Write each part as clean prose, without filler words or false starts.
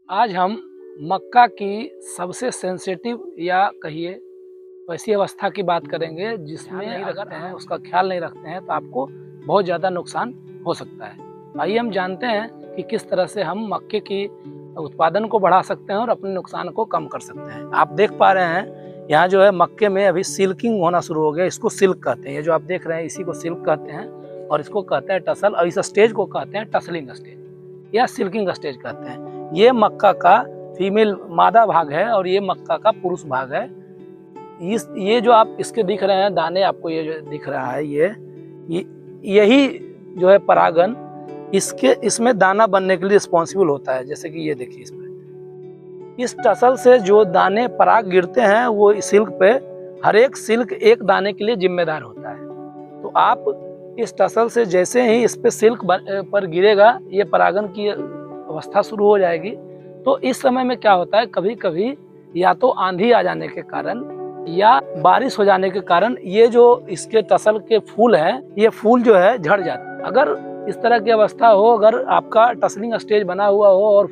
आज हम मक्का की सबसे सेंसिटिव या कहिए वैसी अवस्था की बात करेंगे जिसमें अगर हम उसका ख्याल नहीं रखते हैं तो आपको बहुत ज़्यादा नुकसान हो सकता है। आइए हम जानते हैं कि किस तरह से हम मक्के की उत्पादन को बढ़ा सकते हैं और अपने नुकसान को कम कर सकते हैं। आप देख पा रहे हैं यहाँ जो है मक्के में अभी सिल्किंग होना शुरू हो गया। इसको सिल्क कहते हैं। ये जो आप देख रहे हैं इसी को सिल्क कहते हैं और इसको कहते हैं टसल, और इस स्टेज को कहते हैं टसलिंग स्टेज या सिल्किंग स्टेज कहते हैं। ये मक्का का फीमेल मादा भाग है और ये मक्का का पुरुष भाग है। ये जो आप इसके दिख रहे हैं दाने, आपको ये जो दिख रहा है यही जो है परागन इसमें दाना बनने के लिए रिस्पॉन्सिबल होता है। जैसे कि ये देखिए इसमें इस टसल से जो दाने पराग गिरते हैं वो सिल्क पे, हर एक सिल्क एक दाने के लिए जिम्मेदार होता है। तो आप इस टसल से जैसे ही इस पे सिल्क पर गिरेगा ये परागन की अवस्था शुरू हो जाएगी। तो इस समय में क्या होता है, कभी कभी या तो आंधी आ जाने के कारण या बारिश हो जाने के कारण ये जो इसके टसल के फूल हैं ये फूल जो है झड़ जाते हैं। अगर इस तरह की अवस्था हो, अगर आपका टसलिंग स्टेज बना हुआ हो और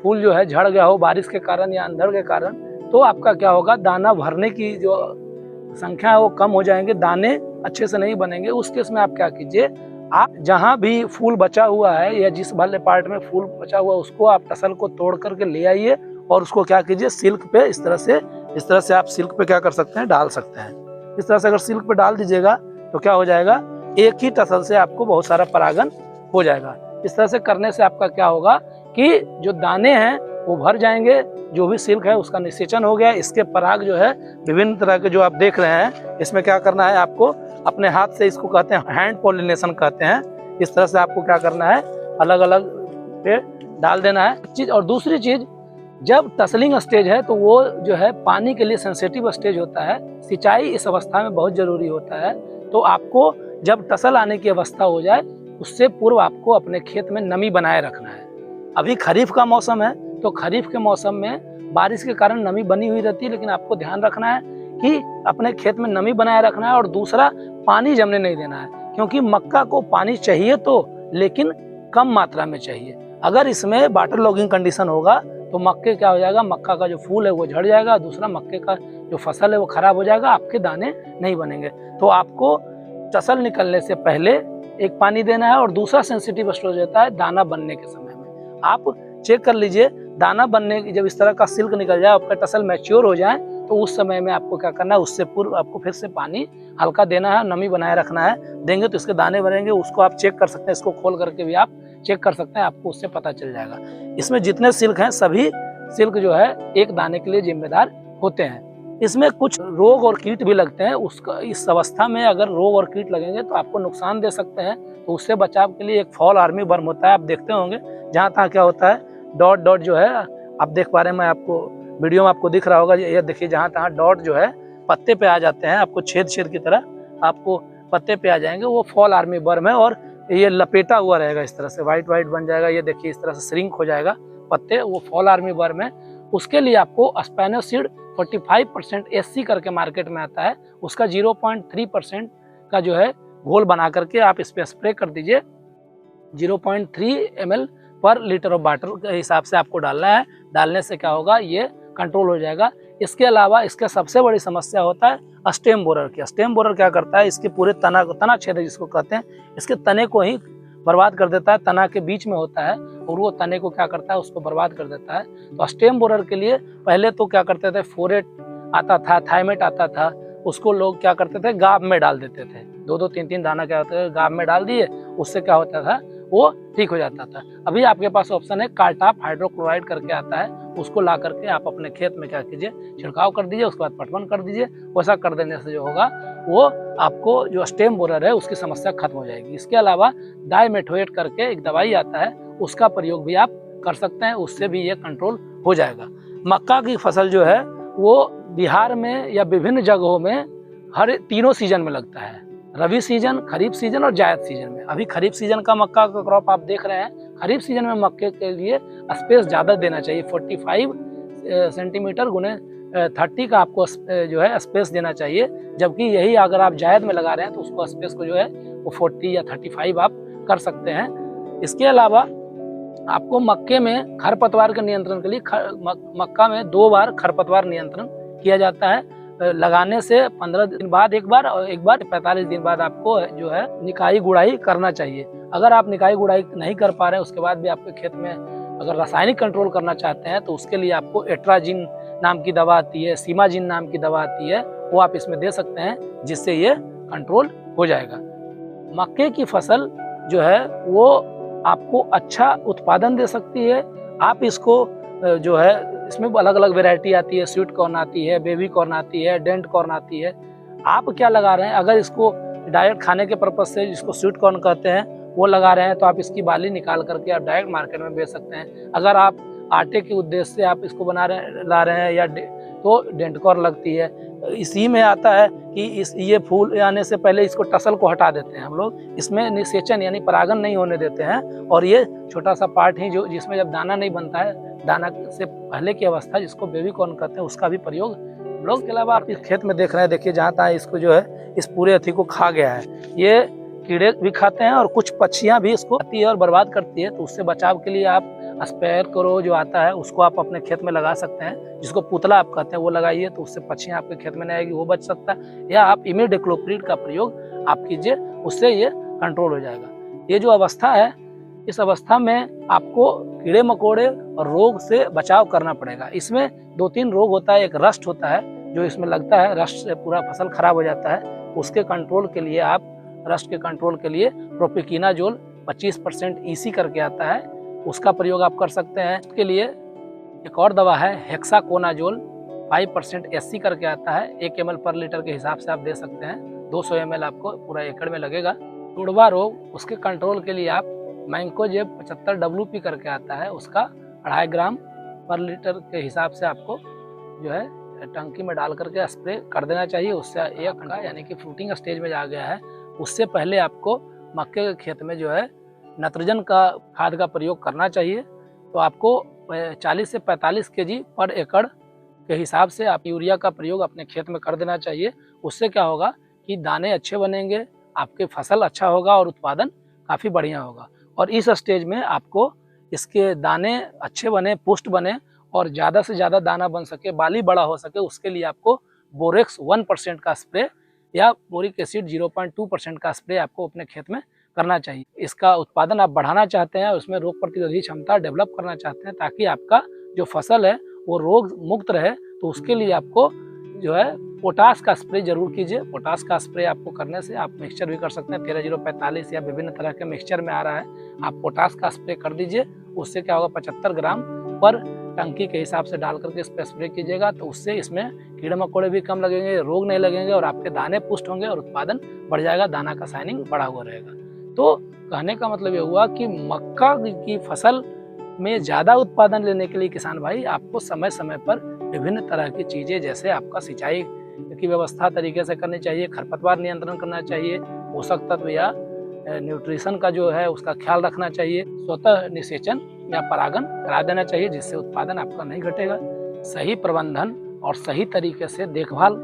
फूल जो है झड़ गया हो बारिश के कारण या अंधड़ के कारण, तो आपका क्या होगा, दाना भरने की जो संख्या है वो कम हो जाएंगे, दाने अच्छे से नहीं बनेंगे। उस केस में आप क्या कीजिए, आप जहाँ भी फूल बचा हुआ है या जिस वाले पार्ट में फूल बचा हुआ है उसको आप टसल को तोड़ करके ले आइए और उसको क्या कीजिए सिल्क पे इस तरह से आप सिल्क पे क्या कर सकते हैं, डाल सकते हैं। इस तरह से अगर सिल्क पे डाल दीजिएगा तो क्या हो जाएगा, एक ही टसल से आपको बहुत सारा परागन हो जाएगा। इस तरह से करने से आपका क्या होगा कि जो दाने हैं वो भर जाएंगे, जो भी सिल्क है उसका निषेचन हो गया। इसके पराग जो है विभिन्न तरह के जो आप देख रहे हैं, इसमें क्या करना है आपको अपने हाथ से, इसको कहते हैं हैंड पॉलिनेशन कहते हैं। इस तरह से आपको क्या करना है, अलग अलग पे डाल देना है चीज। और दूसरी चीज, जब टसलिंग स्टेज है तो वो जो है पानी के लिए सेंसिटिव स्टेज होता है। सिंचाई इस अवस्था में बहुत जरूरी होता है। तो आपको जब टसल आने की अवस्था हो जाए उससे पूर्व आपको अपने खेत में नमी बनाए रखना है। अभी खरीफ का मौसम है तो खरीफ के मौसम में बारिश के कारण नमी बनी हुई रहती है, लेकिन आपको ध्यान रखना है कि अपने खेत में नमी बनाए रखना है। और दूसरा, पानी जमने नहीं देना है, क्योंकि मक्का को पानी चाहिए तो, लेकिन कम मात्रा में चाहिए। अगर इसमें वाटर लॉगिंग कंडीशन होगा तो मक्के क्या हो जाएगा, मक्का का जो फूल है वो झड़ जाएगा, दूसरा मक्के का जो फसल है वो खराब हो जाएगा, आपके दाने नहीं बनेंगे। तो आपको टसल निकलने से पहले एक पानी देना है और दूसरा सेंसिटिव स्टेज होता है दाना बनने के समय में। आप चेक कर लीजिए, दाना बनने की जब इस तरह का सिल्क निकल जाए, आपका टसल मैच्योर हो जाए, तो उस समय में आपको क्या करना है, उससे पूर्व आपको फिर से पानी हल्का देना है, नमी बनाए रखना है। देंगे तो इसके दाने बनेंगे। उसको आप चेक कर सकते हैं, इसको खोल करके भी आप चेक कर सकते हैं, आपको उससे पता चल जाएगा। इसमें जितने सिल्क हैं सभी सिल्क जो है एक दाने के लिए जिम्मेदार होते हैं। इसमें कुछ रोग और कीट भी लगते हैं। उसका इस अवस्था में अगर रोग और कीट लगेंगे तो आपको नुकसान दे सकते हैं। तो उससे बचाव के लिए एक फॉल आर्मी वर्म होता है, आप देखते होंगे जहाँ तहाँ क्या होता है, डॉट डॉट जो है आप देख पा रहे हैं, मैं आपको वीडियो में आपको दिख रहा होगा, ये देखिए जहाँ तहाँ डॉट जो है पत्ते पे आ जाते हैं, आपको छेद छेद की तरह आपको पत्ते पे आ जाएंगे, वो फॉल आर्मी वर्म है। और ये लपेटा हुआ रहेगा, इस तरह से वाइट वाइट बन जाएगा, ये देखिए इस तरह से श्रिंक हो जाएगा पत्ते, वो फॉल आर्मी वर्म है। उसके लिए आपको स्पेनोसिड 45% SC करके मार्केट में आता है, उसका 0.3% का जो है घोल बना करके आप इस पे स्प्रे कर दीजिए। 0.3 ml पर लीटर ऑफ वाटर के हिसाब से आपको डालना है। डालने से क्या होगा, ये कंट्रोल हो जाएगा। इसके अलावा इसका सबसे बड़ी समस्या होता है स्टेम बोरर की। स्टेम बोरर क्या करता है, इसके पूरे तना छेदक जिसको कहते हैं, इसके तने को ही बर्बाद कर देता है। तना के बीच में होता है और वो तने को क्या करता है, उसको बर्बाद कर देता है। तो स्टेम बोरर के लिए पहले तो क्या करते थे, फोरेट आता था, थाइमेट आता था, उसको लोग क्या करते थे, गाब में डाल देते थे। 2-2, 3-3 दाना क्या होता है, गाब में डाल दिए, उससे क्या होता था, वो ठीक हो जाता था। अभी आपके पास ऑप्शन है कार्टाप हाइड्रोक्लोराइड करके आता है, उसको ला करके आप अपने खेत में क्या कीजिए, छिड़काव कर दीजिए, उसके बाद पटवन कर दीजिए। वैसा कर देने से जो होगा वो आपको जो स्टेम बोरर है उसकी समस्या खत्म हो जाएगी। इसके अलावा डाइमेथोएट करके एक दवाई आता है, उसका प्रयोग भी आप कर सकते हैं, उससे भी ये कंट्रोल हो जाएगा। मक्का की फसल जो है वो बिहार में या विभिन्न जगहों में हर तीनों सीजन में लगता है, रबी सीजन, खरीफ सीजन और जायद सीजन में। अभी खरीफ सीजन का मक्का का क्रॉप आप देख रहे हैं। खरीफ सीजन में मक्के के लिए स्पेस ज़्यादा देना चाहिए, 45 सेंटीमीटर गुने 30 का आपको जो है स्पेस देना चाहिए। जबकि यही अगर आप जायद में लगा रहे हैं तो उसको स्पेस को जो है वो 40 या 35 आप कर सकते हैं। इसके अलावा आपको मक्के में खरपतवार के नियंत्रण के लिए मक्का में 2 बार खरपतवार नियंत्रण किया जाता है। लगाने से 15 दिन बाद एक बार और एक बार 45 दिन बाद आपको जो है निकाई गुड़ाई करना चाहिए। अगर आप निकाई गुड़ाई नहीं कर पा रहे हैं उसके बाद भी आपके खेत में अगर रासायनिक कंट्रोल करना चाहते हैं तो उसके लिए आपको एट्राजिन नाम की दवा आती है, सीमाजिन नाम की दवा आती है, वो आप इसमें दे सकते हैं, जिससे ये कंट्रोल हो जाएगा। मक्के की फसल जो है वो आपको अच्छा उत्पादन दे सकती है। आप इसको जो है इसमें अलग अलग वैरायटी आती है, स्वीट कॉर्न आती है, बेबी कॉर्न आती है, डेंट कॉर्न आती है। आप क्या लगा रहे हैं, अगर इसको डायरेक्ट खाने के पर्पज से जिसको स्वीट कॉर्न कहते हैं वो लगा रहे हैं तो आप इसकी बाली निकाल करके आप डायरेक्ट मार्केट में बेच सकते हैं। अगर आप आटे के उद्देश्य से आप इसको ला रहे हैं या तो डेंट कॉर्न लगती है। इसी में आता है कि ये फूल आने से पहले इसको टसल को हटा देते हैं हम लोग, इसमें निषेचन यानी परागन नहीं होने देते हैं, और ये छोटा सा पार्ट ही जो जिसमें जब दाना नहीं बनता है, दाना से पहले की अवस्था जिसको बेबी कॉर्न कहते हैं, उसका भी प्रयोग हम लोग। के अलावा आप इस खेत में देख रहे हैं, देखिए जहाँ तहाँ इसको जो है इस पूरे अथी को खा गया है। ये कीड़े भी खाते हैं और कुछ पक्षियाँ भी इसको खाती है और बर्बाद करती है। तो उससे बचाव के लिए आप स्पेयर करो जो आता है उसको आप अपने खेत में लगा सकते हैं, जिसको पुतला आप कहते हैं वो लगाइए, तो उससे पक्षियाँ आपके खेत में नहीं आएगी, वो बच सकता है। या आप इमिडाक्लोप्रिड का प्रयोग आप कीजिए, उससे ये कंट्रोल हो जाएगा। ये जो अवस्था है, इस अवस्था में आपको कीड़े मकोड़े और रोग से बचाव करना पड़ेगा। इसमें 2-3 रोग होता है। एक रस्ट होता है जो इसमें लगता है, रस्ट से पूरा फसल खराब हो जाता है। उसके कंट्रोल के लिए आप रस्ट के कंट्रोल के लिए प्रोपिकीनाजोल 25% EC करके आता है, उसका प्रयोग आप कर सकते हैं। इसके लिए एक और दवा है हेक्साकोनाजोल 5% SC करके आता है, 1 ml पर लीटर के हिसाब से आप दे सकते हैं। 200 ml आपको पूरा एकड़ में लगेगा। टुड़वा रोग, उसके कंट्रोल के लिए आप मैंकोजेब 75 WP करके आता है, उसका 2.5 ग्राम पर लीटर के हिसाब से आपको जो है टंकी में डाल करके स्प्रे कर देना चाहिए। उससे एक यानी कि फ्रूटिंग स्टेज में आ गया है, उससे पहले आपको मक्के के खेत में जो है नाइट्रोजन का खाद का प्रयोग करना चाहिए। तो आपको 40 से 45 kg पर एकड़ के हिसाब से आप यूरिया का प्रयोग अपने खेत में कर देना चाहिए। उससे क्या होगा कि दाने अच्छे बनेंगे, आपके फसल अच्छा होगा और उत्पादन काफ़ी बढ़िया होगा। और इस स्टेज में आपको इसके दाने अच्छे बने, पुष्ट बने और ज़्यादा से ज़्यादा दाना बन सके, बाली बड़ा हो सके, उसके लिए आपको बोरेक्स 1% का स्प्रे या बोरिक एसिड 0.2% का स्प्रे आपको अपने खेत में करना चाहिए। इसका उत्पादन आप बढ़ाना चाहते हैं, उसमें रोग प्रतिरोधी क्षमता डेवलप करना चाहते हैं ताकि आपका जो फसल है वो रोग मुक्त रहे, तो उसके लिए आपको जो है पोटास का स्प्रे जरूर कीजिए। पोटास का स्प्रे आपको करने से आप मिक्सचर भी कर सकते हैं, 13045 या विभिन्न तरह के मिक्सचर में आ रहा है, आप पोटास का स्प्रे कर दीजिए। उससे क्या होगा, 75 ग्राम पर टंकी के हिसाब से डाल करके इस पर स्प्रे कीजिएगा, तो उससे इसमें कीड़े मकोड़े भी कम लगेंगे, रोग नहीं लगेंगे और आपके दाने पुष्ट होंगे और उत्पादन बढ़ जाएगा, दाना का शाइनिंग बढ़ा हुआ रहेगा। तो कहने का मतलब ये हुआ कि मक्का की फसल में ज़्यादा उत्पादन लेने के लिए किसान भाई आपको समय समय पर विभिन्न तरह की चीज़ें, जैसे आपका सिंचाई की व्यवस्था तरीके से करनी चाहिए, खरपतवार नियंत्रण करना चाहिए, पोषक तत्व या न्यूट्रिशन का जो है उसका ख्याल रखना चाहिए, स्वतः निषेचन या परागन करा देना चाहिए, जिससे उत्पादन आपका नहीं घटेगा। सही प्रबंधन और सही तरीके से देखभाल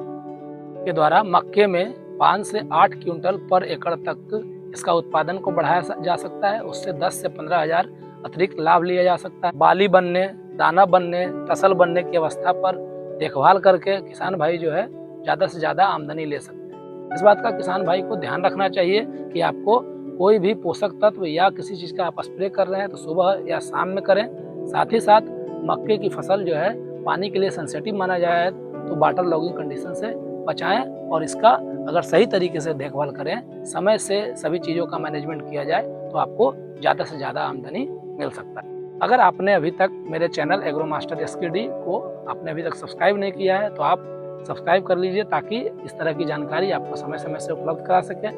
के द्वारा मक्के में 5 से 8 क्विंटल पर एकड़ तक इसका उत्पादन को बढ़ाया जा सकता है। उससे 10 से 15 हज़ार अतिरिक्त लाभ लिया जा सकता है। बाली बनने, दाना बनने, टसल बनने की अवस्था पर देखभाल करके किसान भाई जो है ज़्यादा से ज़्यादा आमदनी ले सकते हैं। इस बात का किसान भाई को ध्यान रखना चाहिए कि आपको कोई भी पोषक तत्व या किसी चीज़ का आप स्प्रे कर रहे हैं तो सुबह या शाम में करें। साथ ही साथ मक्के की फसल जो है पानी के लिए सेंसिटिव माना जाए तो वाटर लॉगिंग कंडीशन से बचाएं और इसका अगर सही तरीके से देखभाल करें, समय से सभी चीज़ों का मैनेजमेंट किया जाए तो आपको ज़्यादा से ज़्यादा आमदनी मिल सकता है। अगर आपने अभी तक मेरे चैनल एग्रो मास्टर SKD को आपने अभी तक सब्सक्राइब नहीं किया है तो आप सब्सक्राइब कर लीजिए, ताकि इस तरह की जानकारी आपको समय समय से उपलब्ध करा सके।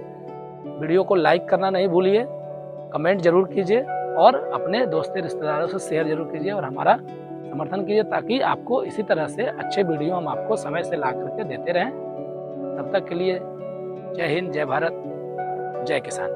वीडियो को लाइक करना नहीं भूलिए, कमेंट जरूर कीजिए और अपने दोस्तों रिश्तेदारों से शेयर जरूर कीजिए और हमारा समर्थन कीजिए, ताकि आपको इसी तरह से अच्छे वीडियो हम आपको समय से ला करके देते रहें। तब तक के लिए जय हिंद, जय भारत, जय किसान।